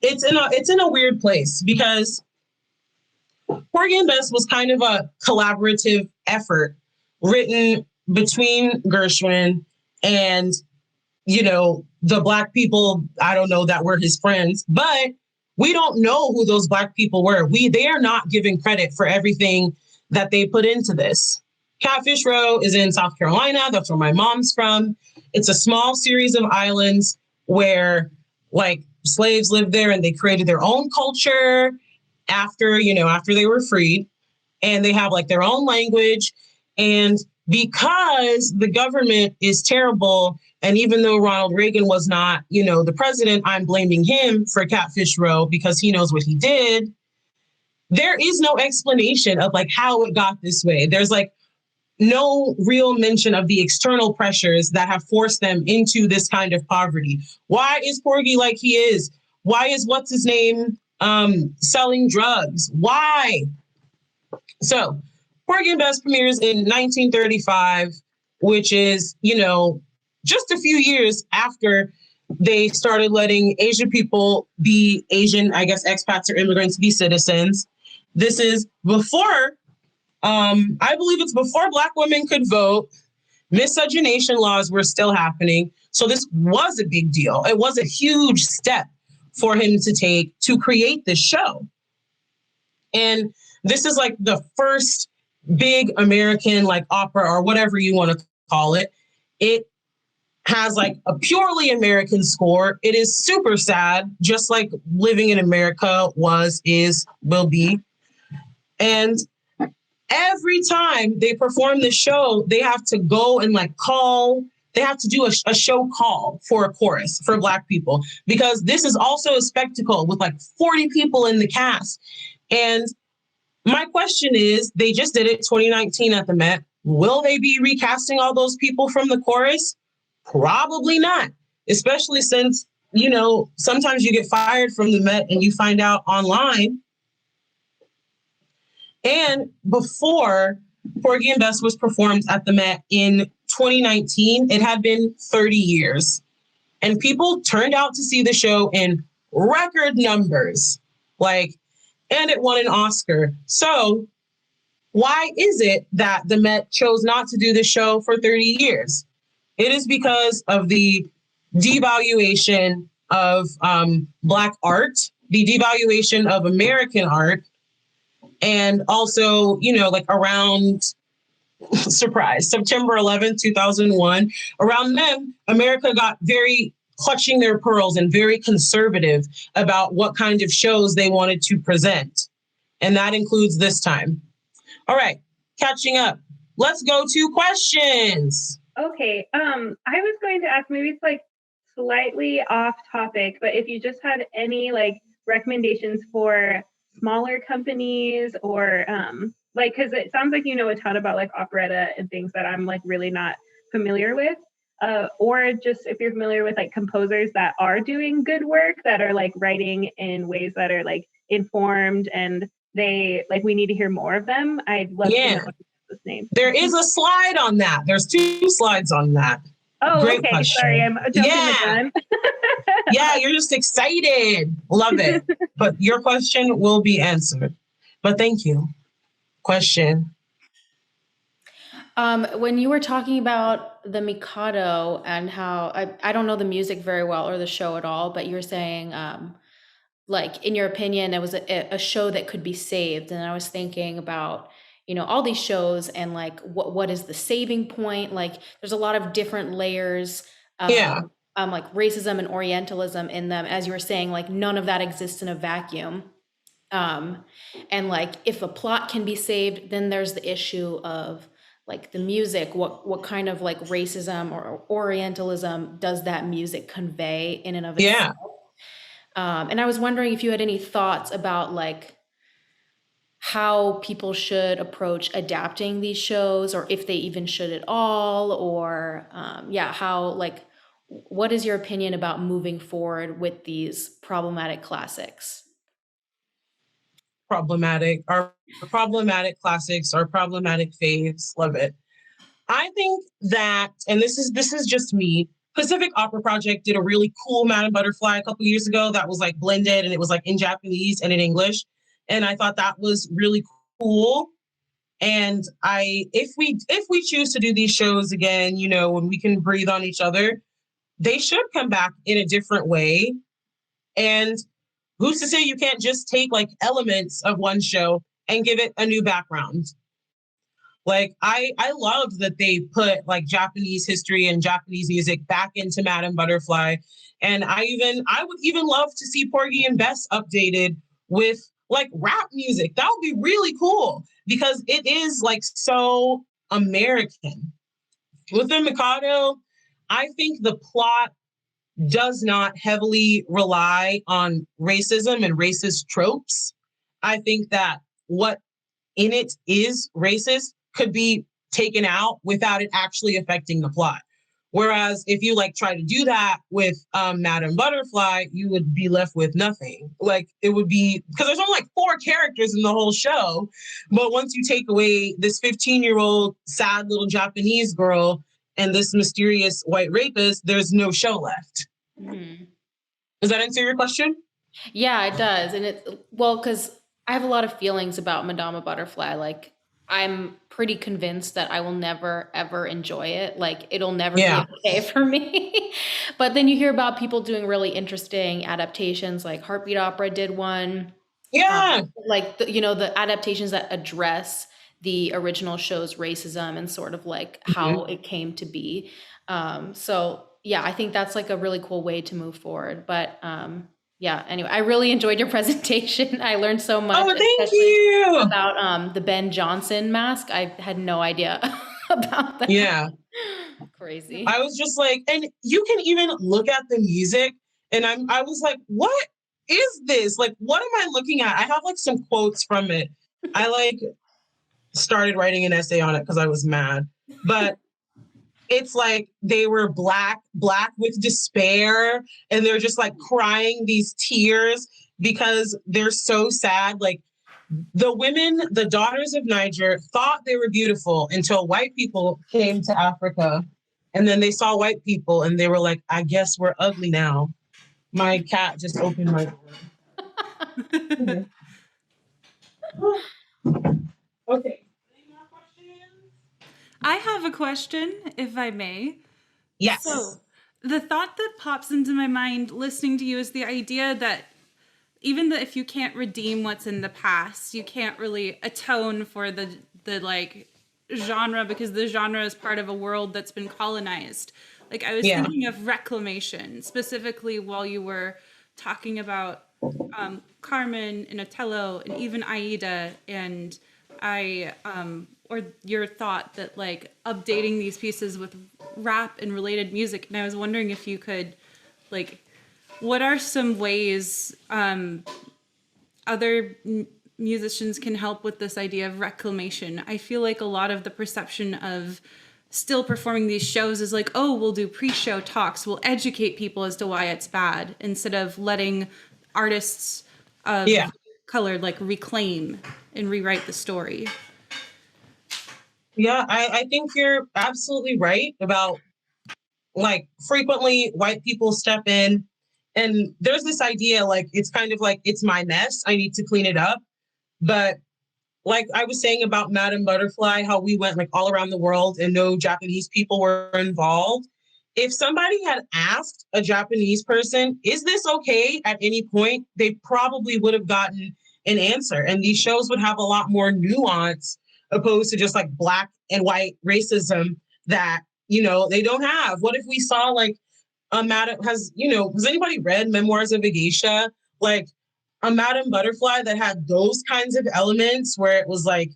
it's in a weird place because Porgy and Bess was kind of a collaborative effort written between Gershwin and, the Black people, I don't know, that were his friends, but we don't know who those Black people were. They are not given credit for everything that they put into this. Catfish Row is in South Carolina. That's where my mom's from. It's a small series of islands where like slaves lived there and they created their own culture after they were freed, and they have like their own language. And because the government is terrible, and even though Ronald Reagan was not, the president, I'm blaming him for Catfish Row because he knows what he did. There is no explanation of like how it got this way. There's like no real mention of the external pressures that have forced them into this kind of poverty. Why is Porgy like he is? Why is what's his name selling drugs? Why? So Porgy and Bess premieres in 1935, which is, just a few years after they started letting Asian people be Asian, I guess, expats or immigrants be citizens. This is before, I believe it's before Black women could vote. Miscegenation laws were still happening. So this was a big deal. It was a huge step for him to take to create this show. And this is like the first big American like opera or whatever you want to call it. It has like a purely American score. It is super sad, just like living in America was, is, will be. And every time they perform this show, they have to go and like they have to do a show call for a chorus for Black people, because this is also a spectacle with like 40 people in the cast. And my question is, they just did it 2019 at the Met. Will they be recasting all those people from the chorus? Probably not, especially since, sometimes you get fired from the Met and you find out online. And before Porgy and Bess was performed at the Met in 2019, it had been 30 years. And people turned out to see the show in record numbers, and it won an Oscar. So why is it that the Met chose not to do the show for 30 years? It is because of the devaluation of Black art, the devaluation of American art, and also, around surprise, September 11th, 2001. Around then, America got very clutching their pearls and very conservative about what kind of shows they wanted to present. And that includes this time. All right, catching up. Let's go to questions. Okay. I was going to ask, maybe it's like slightly off topic, but if you just had any like recommendations for smaller companies or like, because it sounds like you know a ton about like operetta and things that I'm like really not familiar with. Or just if you're familiar with like composers that are doing good work, that are like writing in ways that are like informed and they like we need to hear more of them. I'd love to know this name. There is a slide on that. There's 2 slides on that. Oh, Great okay. question. Sorry, I'm jumping the gun. Yeah, you're just excited. Love it. But your question will be answered. But thank you. Question. When you were talking about the MIKADO and how I don't know the music very well or the show at all, but you were saying like in your opinion, it was a show that could be saved. And I was thinking about, you know, all these shows and like what is the saving point? Like there's a lot of different layers. Like racism and Orientalism in them. As you were saying, like none of that exists in a vacuum. And like if a plot can be saved, then there's the issue of like the music, what kind of like racism or Orientalism does that music convey in and of itself? And I was wondering if you had any thoughts about like how people should approach adapting these shows, or if they even should at all, or how like what is your opinion about moving forward with these problematic classics? Our problematic classics, our problematic faves. Love it. I think that, and this is just me, Pacific Opera Project did a really cool Madame Butterfly a couple years ago that was like blended and it was like in Japanese and in English. And I thought that was really cool. And if we choose to do these shows again, you know, when we can breathe on each other, they should come back in a different way. And who's to say you can't just take like elements of one show and give it a new background? Like I love that they put like Japanese history and Japanese music back into Madame Butterfly. And I would even love to see Porgy and Bess updated with like rap music. That would be really cool because it is like so American. Within MIKADO, I think the plot does not heavily rely on racism and racist tropes. I think that what in it is racist could be taken out without it actually affecting the plot. Whereas if you like try to do that with Madame Butterfly, you would be left with nothing. Like it would be, because there's only like 4 characters in the whole show. But once you take away this 15-year-old sad little Japanese girl and this mysterious white rapist, there's no show left. Mm-hmm. Does that answer your question? Yeah, it does. And because I have a lot of feelings about Madame Butterfly. Like I'm pretty convinced that I will never, ever enjoy it. Like it'll never be okay for me. But then you hear about people doing really interesting adaptations, like Heartbeat Opera did one. Like, the adaptations that address the original show's racism and sort of like how it came to be. So yeah, I think that's like a really cool way to move forward. But anyway, I really enjoyed your presentation. I learned so much. Oh, thank you. About the Ben Jonson mask. I had no idea about that. Yeah. Crazy. I was just like, and you can even look at the music and I was like, what is this? Like, what am I looking at? I have like some quotes from it. I like started writing an essay on it because I was mad, but it's like they were black with despair, and they're just like crying these tears because they're so sad. Like the women, the daughters of Niger, thought they were beautiful until white people came to Africa, and then they saw white people and they were like, I guess we're ugly now. My cat just opened my door. Okay. I have a question, if I may. Yes. So, the thought that pops into my mind listening to you is the idea that even if you can't redeem what's in the past, you can't really atone for the like genre because the genre is part of a world that's been colonized. Like I was Yeah. thinking of reclamation, specifically while you were talking about Carmen and Othello and even Aida, and or your thought that like updating these pieces with rap and related music. And I was wondering if you could, like, what are some ways other musicians can help with this idea of reclamation? I feel like a lot of the perception of still performing these shows is like, oh, we'll do pre-show talks, we'll educate people as to why it's bad, instead of letting artists of color like reclaim and rewrite the story. Yeah, I think you're absolutely right about, like, frequently white people step in and there's this idea, like, it's kind of like, it's my mess, I need to clean it up. But like I was saying about Madame Butterfly, how we went like all around the world and no Japanese people were involved. If somebody had asked a Japanese person, is this okay at any point, they probably would have gotten an answer. And these shows would have a lot more nuance opposed to just like black and white racism that, they don't have. What if we saw like Madame has anybody read Memoirs of a Geisha? Like a Madame Butterfly that had those kinds of elements where it was like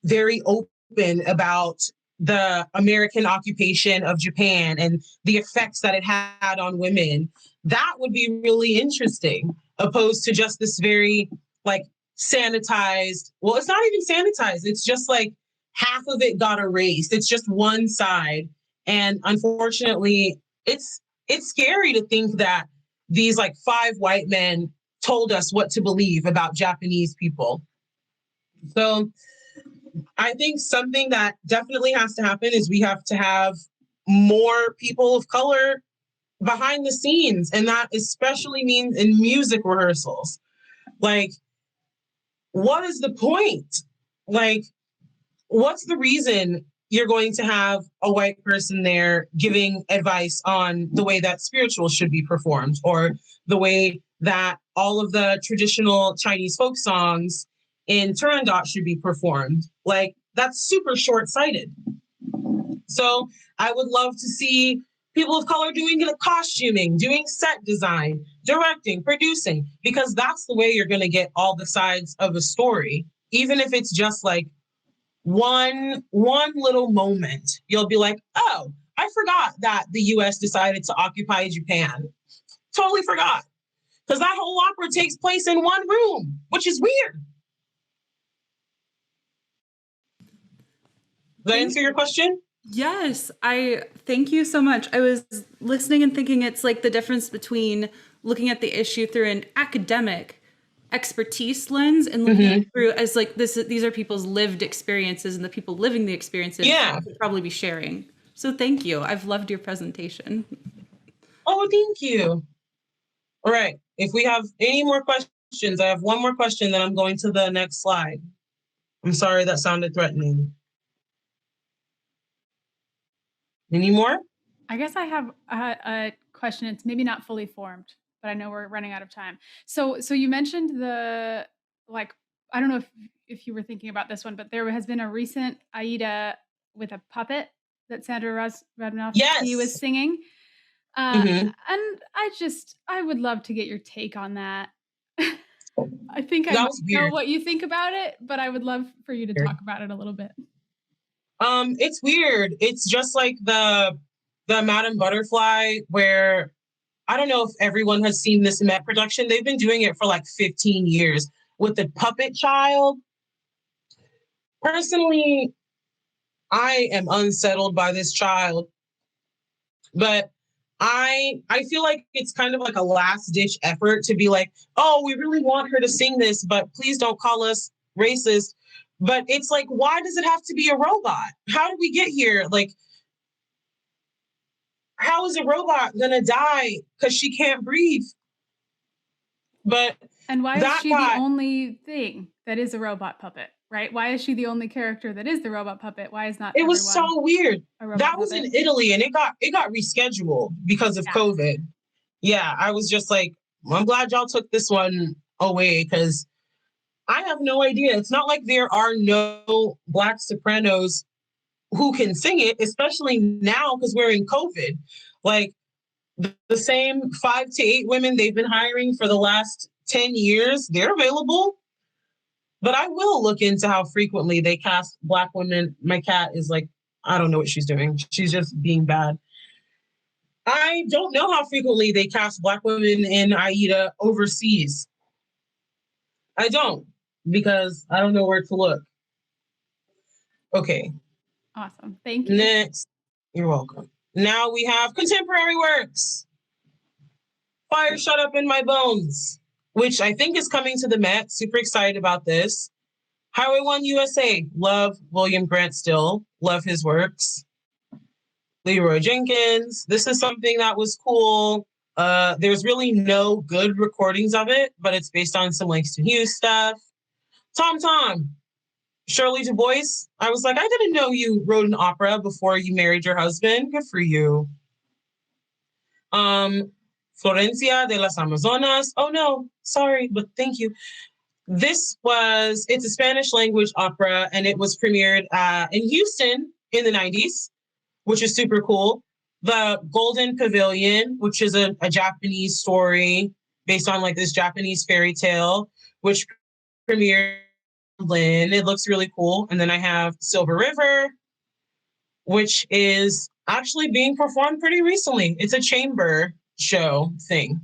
very open about the American occupation of Japan and the effects that it had on women. That would be really interesting, opposed to just this very like sanitized. Well, it's not even sanitized. It's just like half of it got erased. It's just one side. And unfortunately, it's scary to think that these like 5 white men told us what to believe about Japanese people. So I think something that definitely has to happen is we have to have more people of color behind the scenes. And that especially means in music rehearsals. Like, what is the point? Like, what's the reason you're going to have a white person there giving advice on the way that spirituals should be performed, or the way that all of the traditional Chinese folk songs in Turandot should be performed? Like, that's super short-sighted. So I would love to see people of color doing costuming, doing set design, directing, producing, because that's the way you're going to get all the sides of a story. Even if it's just like one little moment, you'll be like, oh, I forgot that the US decided to occupy Japan. Totally forgot. Because that whole opera takes place in one room, which is weird. Does that answer your question? Yes, I thank you so much. I was listening and thinking it's like the difference between looking at the issue through an academic expertise lens and looking at it through as like these are people's lived experiences, and the people living the experiences would probably be sharing. So thank you. I've loved your presentation. Oh, thank you. All right. If we have any more questions, I have one more question, then I'm going to the next slide. I'm sorry, that sounded threatening. Any more? I guess I have a question. It's maybe not fully formed, but I know we're running out of time. So you mentioned the, like, I don't know if you were thinking about this one, but there has been a recent AIDA with a puppet that Sandra Radmanovsky was singing. And I would love to get your take on that. I think I know what you think about it, but I would love for you to talk about it a little bit. It's weird. It's just like the Madame Butterfly, where I don't know if everyone has seen this Met production. They've been doing it for like 15 years with the puppet child. Personally, I am unsettled by this child, but I feel like it's kind of like a last ditch effort to be like, oh, we really want her to sing this, but please don't call us racist. But it's like, why does it have to be a robot? How did we get here? Like, how is a robot gonna die because she can't breathe? And why is she the only thing that is a robot puppet, right? Why is she the only character that is the robot puppet? Why is not it was so weird. That was in Italy, and it got rescheduled because of COVID. Yeah, I was just like, I'm glad y'all took this one away, because I have no idea. It's not like there are no Black sopranos who can sing it, especially now because we're in COVID. Like the same 5 to 8 women they've been hiring for the last 10 years, they're available. But I will look into how frequently they cast Black women. My cat is like, I don't know what she's doing. She's just being bad. I don't know how frequently they cast Black women in AIDA overseas. I don't, because I don't know where to look. Okay. Awesome. Thank you. Next. You're welcome. Now we have contemporary works. Fire Shut Up in My Bones, which I think is coming to the Met. Super excited about this. Highway 1 USA. Love William Grant still. Love his works. Leroy Jenkins. This is something that was cool. There's really no good recordings of it, but it's based on some Langston Hughes stuff. Tom Tom. Shirley Du Bois. I was like, I didn't know you wrote an opera before you married your husband. Good for you. Florencia de las Amazonas. Oh no, sorry, but thank you. It's a Spanish language opera, and it was premiered in Houston in the 90s, which is super cool. The Golden Pavilion, which is a Japanese story based on like this Japanese fairy tale, which premiered in Berlin. It looks really cool. And then I have Silver River, which is actually being performed pretty recently. It's a chamber show thing.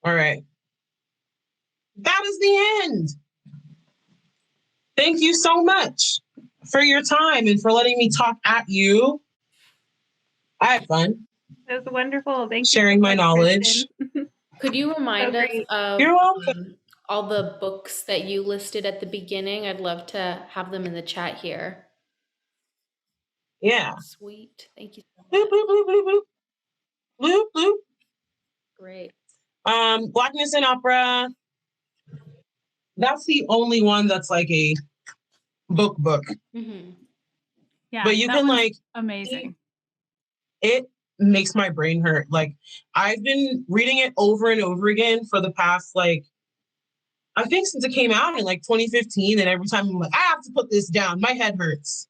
All right. That is the end. Thank you so much for your time and for letting me talk at you. I had fun. It was wonderful. Thank you. Sharing my knowledge. Could you remind us great. of You're welcome. all the books that you listed at the beginning? I'd love to have them in the chat here. Yeah. Sweet. Thank you so Boop, much. boop, boop, boop, boop. Boop, boop. Great. Blackness in Opera. That's the only one that's like a book. Mm-hmm. Yeah, But you that can one's like, amazing. it makes my brain hurt. Like I've been reading it over and over again for the past, like, I think since it came out in like 2015. And every time I'm like, I have to put this down. My head hurts.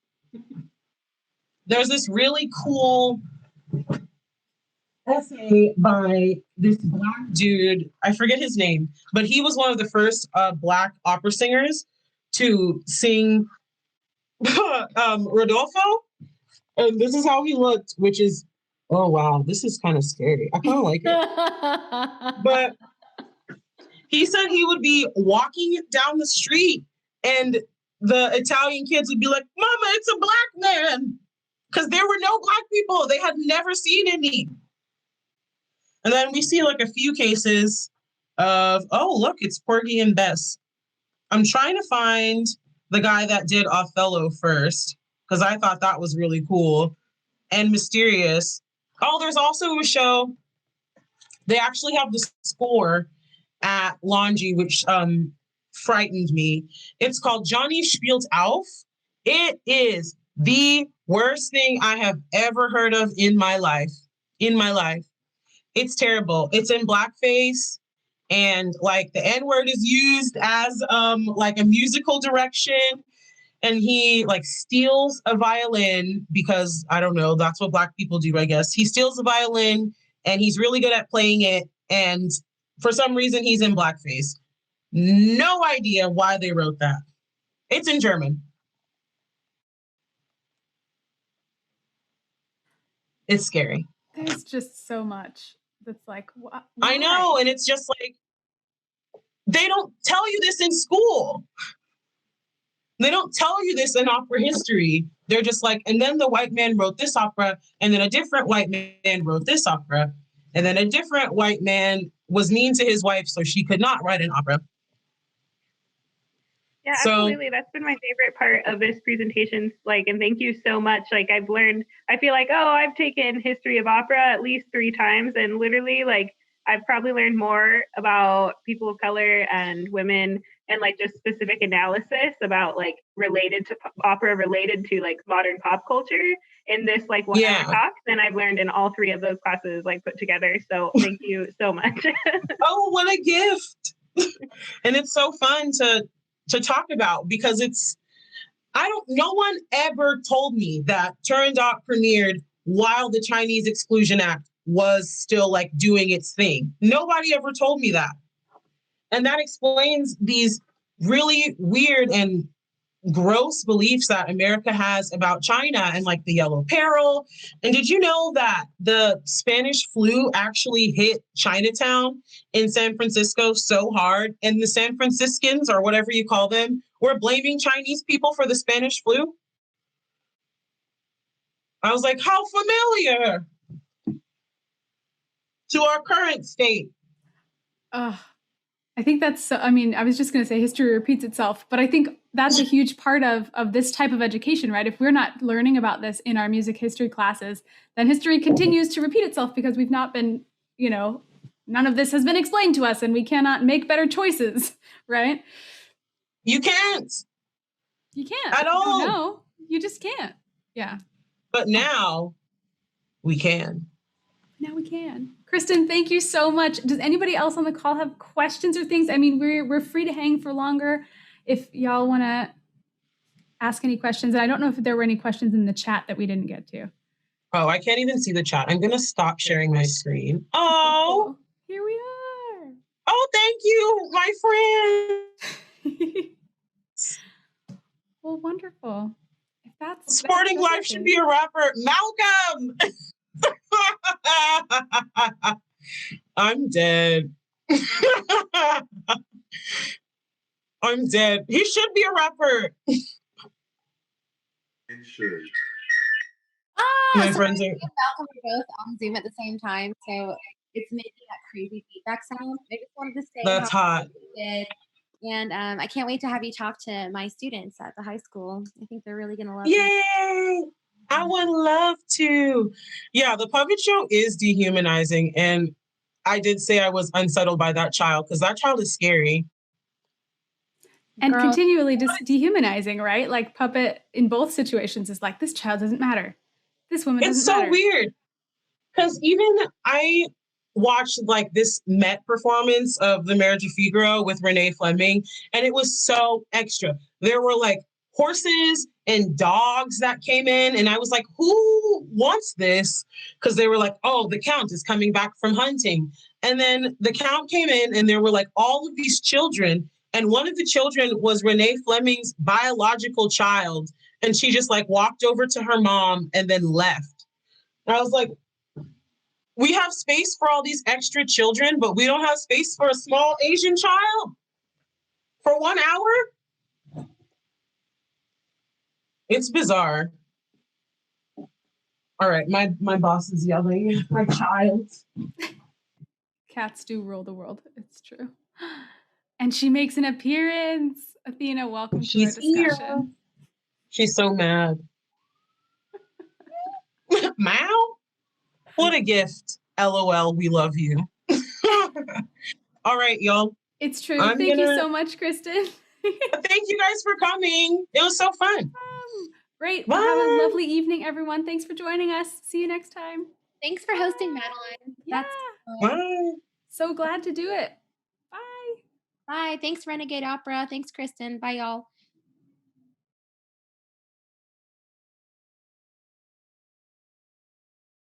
There's this really cool essay by this Black dude. I forget his name, but he was one of the first Black opera singers to sing Rodolfo. And this is how he looked, which is, oh wow, this is kind of scary. I kind of like it. But he said he would be walking down the street and the Italian kids would be like, Mama, it's a Black man. Because there were no Black people. They had never seen any. And then we see like a few cases of, oh, look, it's Porgy and Bess. I'm trying to find the guy that did Othello first, because I thought that was really cool and mysterious. Oh, there's also a show. They actually have the score at Longy, which frightened me. It's called Johnny Spielt Auf. It is the worst thing I have ever heard of in my life. It's terrible. It's in blackface, and like the N-word is used as like a musical direction. And he like steals a violin because, I don't know, that's what Black people do, I guess. He steals a violin and he's really good at playing it. And for some reason, he's in blackface. No idea why they wrote that. It's in German. It's scary. There's just so much that's like, why? I know. And it's just like, they don't tell you this in school. They don't tell you this in opera history. They're just like, and then the white man wrote this opera, and then a different white man wrote this opera, and then a different white man was mean to his wife, so she could not write an opera. Yeah, So- absolutely. That's been my favorite part of this presentation. Like, and thank you so much. Like, I've learned, I feel like, oh, I've taken history of opera at least 3 times, and literally, like, I've probably learned more about people of color and women and like just specific analysis about like related to opera, related to like modern pop culture in this like 1 hour talk than I've learned in all 3 of those classes like put together. So thank you so much. Oh, what a gift. And it's so fun to talk about, because No one ever told me that Turandot premiered while the Chinese Exclusion Act was still like doing its thing. Nobody ever told me that. And that explains these really weird and gross beliefs that America has about China and like the yellow peril. And did you know that the Spanish flu actually hit Chinatown in San Francisco so hard, and the San Franciscans, or whatever you call them, were blaming Chinese people for the Spanish flu? I was like, how familiar to our current state. I think that's, I mean, I was just going to say history repeats itself, but I think that's a huge part of this type of education, right? If we're not learning about this in our music history classes, then history continues to repeat itself because we've not been, you know, none of this has been explained to us and we cannot make better choices, right? You can't. You can't. At all. No, you just can't. Yeah. But now we can. Now we can. Kristen, thank you so much. Does anybody else on the call have questions or things? I mean, we're free to hang for longer if y'all want to ask any questions. And I don't know if there were any questions in the chat that we didn't get to. Oh, I can't even see the chat. I'm going to stop sharing my screen. Oh, here we are. Oh, thank you, my friend. Well, wonderful. If that's Sporting Life should be a rapper. Malcolm. I'm dead. I'm dead. He should be a rapper. It should. My So friends me are. and Malcolm are both on Zoom at the same time, so it's making that crazy feedback sound. I just wanted to say That's hot. you did. And I can't wait to have you talk to my students at the high school. I think they're really going to love you. Yay! I would love to. Yeah, the puppet show is dehumanizing. And I did say I was unsettled by that child because that child is scary. And Girl. continually just dehumanizing, right? Like puppet in both situations is like, this child doesn't matter. This woman It's doesn't so matter. weird. Because even I watched like this Met performance of The Marriage of Figaro with Renee Fleming, and it was so extra. There were like horses and dogs that came in, and I was like, who wants this? Because they were like, oh, the Count is coming back from hunting. And then the Count came in, and there were like all of these children, and one of the children was Renee Fleming's biological child, and she just like walked over to her mom and then left. And I was like, we have space for all these extra children, but we don't have space for a small Asian child for 1 hour? It's bizarre. All right, my boss is yelling. My child. Cats do rule the world. It's true. And she makes an appearance. Athena, welcome to our discussion. Here. She's so mad. Mao? What a gift. LOL, we love you. All right, y'all. It's true. Thank you so much, Kristen. Thank you guys for coming. It was so fun. Great. Bye. Well, have a lovely evening, everyone. Thanks for joining us. See you next time. Thanks for hosting, Madeline. Yeah. Bye. So glad to do it. Bye. Bye. Thanks, Renegade Opera. Thanks, Kristen. Bye, y'all.